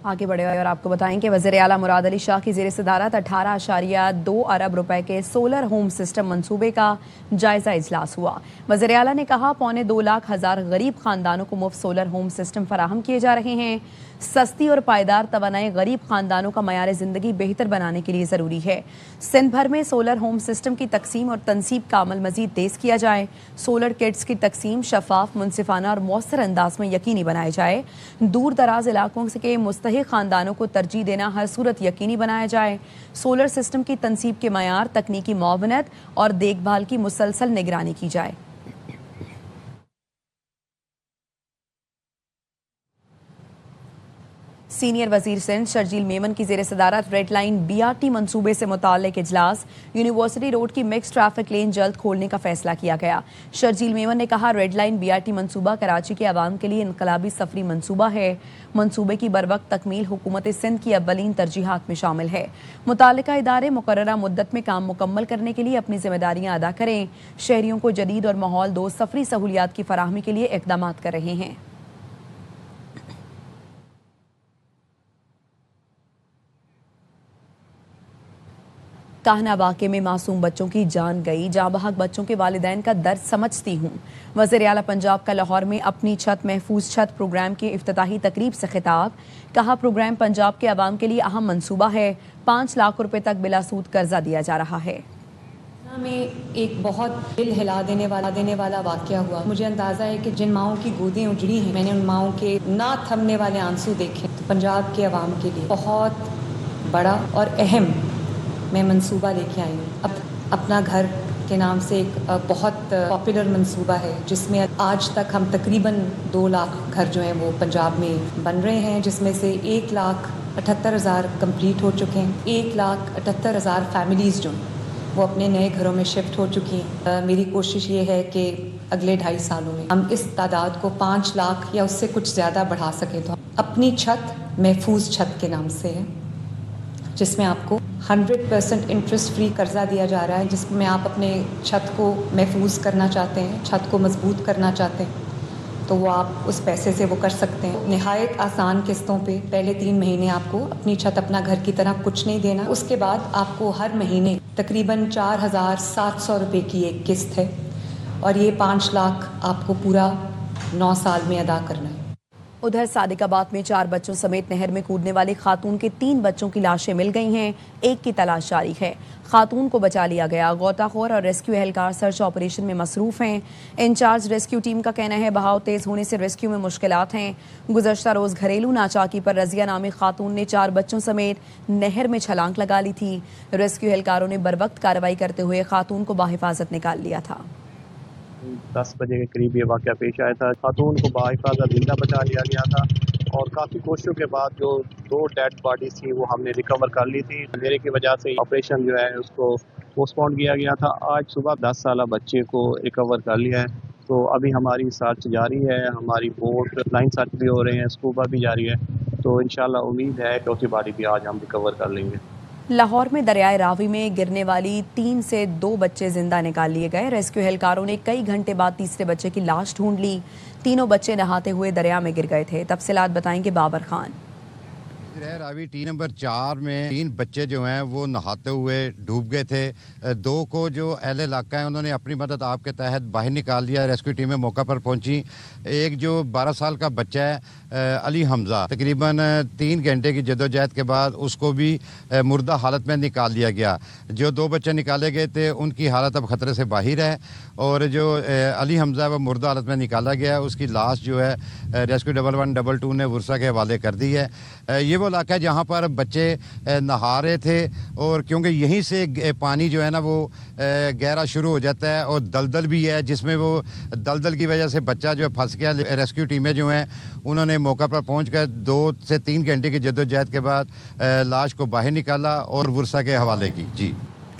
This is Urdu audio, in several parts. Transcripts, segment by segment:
آگے بڑھے اور آپ کو بتائیں کہ وزیر اعلیٰ مراد علی شاہ کی زیر صدارت 18.2 ارب روپے کے سولر ہوم سسٹم منصوبے کا جائزہ اجلاس ہوا۔ وزیر اعلیٰ نے کہا 2.25 لاکھ غریب خاندانوں کو مفت سولر ہوم سسٹم فراہم کیے جا رہے ہیں۔ سستی اور پائیدار توانائی غریب خاندانوں کا معیار زندگی بہتر بنانے کے لیے ضروری ہے۔ سندھ بھر میں سولر ہوم سسٹم کی تقسیم اور تنصیب کا عمل مزید تیز کیا جائے۔ سولر کٹس کی تقسیم شفاف، منصفانہ اور مؤثر انداز میں یقینی بنائے جائے۔ دور دراز علاقوں کے مستحق خاندانوں کو ترجیح دینا ہر صورت یقینی بنایا جائے۔ سولر سسٹم کی تنصیب کے معیار، تکنیکی معاونت اور دیکھ بھال کی مسلسل نگرانی کی جائے۔ سینئر وزیر سندھ شرجیل میمن کی زیر صدارت ریڈ لائن BRT منصوبے سے متعلق اجلاس۔ یونیورسٹی روڈ کی مکس ٹریفک لین جلد کھولنے کا فیصلہ کیا گیا۔ شرجیل میمن نے کہا ریڈ لائن BRT منصوبہ کراچی کے عوام کے لیے انقلابی سفری منصوبہ ہے۔ منصوبے کی بروقت تکمیل حکومت سندھ کی اولین ترجیحات میں شامل ہے۔ متعلقہ ادارے مقررہ مدت میں کام مکمل کرنے کے لیے اپنی ذمہ داریاں ادا کریں۔ شہریوں کو جدید اور ماحول دوست سفری سہولیات کی فراہمی کے لیے اقدامات کر رہے ہیں۔ کاہنا واقعے میں معصوم بچوں کی جان گئی، جاں بحق بچوں کے والدین کا درد سمجھتی ہوں۔ وزیر اعلیٰ پنجاب کا لاہور میں اپنی چھت محفوظ چھت پروگرام کی افتتاحی تقریب سے خطاب۔ کہا پروگرام پنجاب کے عوام کے لیے اہم منصوبہ ہے۔ 5 لاکھ روپے تک بلا سود قرضہ دیا جا رہا ہے۔ میں ایک بہت دل ہلا دینے والا واقعہ ہوا۔ مجھے اندازہ ہے کہ جن ماؤں کی گودیں اجڑی ہیں، میں نے ان ماؤں کے نہ تھمنے والے آنسو دیکھے۔ تو پنجاب کے عوام کے لیے بہت بڑا اور اہم میں منصوبہ لے کے آئی ہوں۔ اپنا گھر کے نام سے ایک بہت پاپولر منصوبہ ہے، جس میں آج تک ہم تقریباً 2 لاکھ گھر جو ہیں وہ پنجاب میں بن رہے ہیں، جس میں سے 1,78,000 کمپلیٹ ہو چکے ہیں۔ 1,78,000 فیملیز جو ہیں وہ اپنے نئے گھروں میں شفٹ ہو چکی ہیں۔ میری کوشش یہ ہے کہ اگلے 2.5 سالوں میں ہم اس تعداد کو 5 لاکھ یا اس سے کچھ زیادہ بڑھا سکیں۔ تو اپنی چھت محفوظ چھت کے نام سے ہے، جس میں آپ کو 100% انٹرسٹ فری قرضہ دیا جا رہا ہے، جس میں آپ اپنے چھت کو محفوظ کرنا چاہتے ہیں، چھت کو مضبوط کرنا چاہتے ہیں، تو وہ آپ اس پیسے سے وہ کر سکتے ہیں نہایت آسان قسطوں پہ۔ پہلے 3 مہینے آپ کو اپنی چھت اپنا گھر کی طرح کچھ نہیں دینا، اس کے بعد آپ کو ہر مہینے تقریباً 4,700 روپے کی ایک قسط ہے، اور یہ 5 لاکھ آپ کو پورا 9 سال میں ادا کرنا ہے۔ ادھر صادق آباد میں 4 بچوں سمیت نہر میں کودنے والی خاتون کے 3 بچوں کی لاشیں مل گئی ہیں، ایک کی تلاش جاری ہے۔ خاتون کو بچا لیا گیا۔ غوطہ خور اور ریسکیو اہلکار سرچ آپریشن میں مصروف ہیں۔ انچارج ریسکیو ٹیم کا کہنا ہے بہاؤ تیز ہونے سے ریسکیو میں مشکلات ہیں۔ گزشتہ روز گھریلو ناچاکی پر رضیہ نامی خاتون نے 4 بچوں سمیت نہر میں چھلانگ لگا لی تھی۔ ریسکیو اہلکاروں نے بروقت کارروائی کرتے ہوئے خاتون کو بحفاظت نکال لیا تھا۔ 10 بجے کے قریب یہ واقعہ پیش آیا تھا۔ خاتون کو بحفاظت زندہ بچا لیا گیا تھا، اور کافی کوششوں کے بعد جو 2 ڈیڈ باڈیز تھی وہ ہم نے ریکور کر لی تھی۔ اندھیرے کی وجہ سے آپریشن جو ہے اس کو پوسٹ پون کیا گیا تھا۔ آج صبح 10 سالہ بچے کو ریکور کر لیا ہے۔ تو ابھی ہماری سرچ جاری ہے، ہماری بوٹ لائن سرچ بھی ہو رہے ہیں، اسکوبا بھی جاری ہے، تو انشاءاللہ امید ہے چوتھی باڈی بھی آج ہم ریکور کر لیں گے۔ لاہور میں دریائے راوی میں گرنے والی 3 سے 2 بچے زندہ نکال لیے گئے۔ ریسکیو اہلکاروں نے کئی گھنٹے بعد تیسرے بچے کی لاش ڈھونڈ لی۔ تینوں بچے نہاتے ہوئے دریا میں گر گئے تھے۔ تفصیلات بتائیں گے بابر خان۔ دریائے راوی ٹی نمبر 4 میں 3 بچے جو ہیں وہ نہاتے ہوئے ڈوب گئے تھے۔ 2 کو جو اہل علاقہ ہیں انہوں نے اپنی مدد آپ کے تحت باہر نکال دیا۔ ریسکیو ٹیمیں موقع پر پہنچی۔ ایک جو 12 سال کا بچہ ہے علی حمزہ، تقریباً 3 گھنٹے کی جدوجہد کے بعد اس کو بھی مردہ حالت میں نکال دیا گیا۔ جو 2 بچے نکالے گئے تھے ان کی حالت اب خطرے سے باہر ہے، اور جو علی حمزہ ہے وہ مردہ حالت میں نکالا گیا ہے۔ اس کی لاش جو ہے ریسکیو 1122 نے ورثہ کے حوالے کر دی ہے۔ یہ وہ علاقہ ہے جہاں پر بچے نہا رہے تھے، اور کیونکہ یہیں سے پانی جو ہے نا وہ گہرا شروع ہو جاتا ہے، اور دلدل بھی ہے جس میں وہ دلدل کی وجہ سے بچہ جو ہے پھنس گیا۔ ریسکیو ٹیمیں جو ہیں انہوں نے موقع پر پہنچ کر 2 سے 3 گھنٹے کی جدوجہد کے بعد لاش کو باہر نکالا اور ورثہ کے حوالے کی۔ جی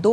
2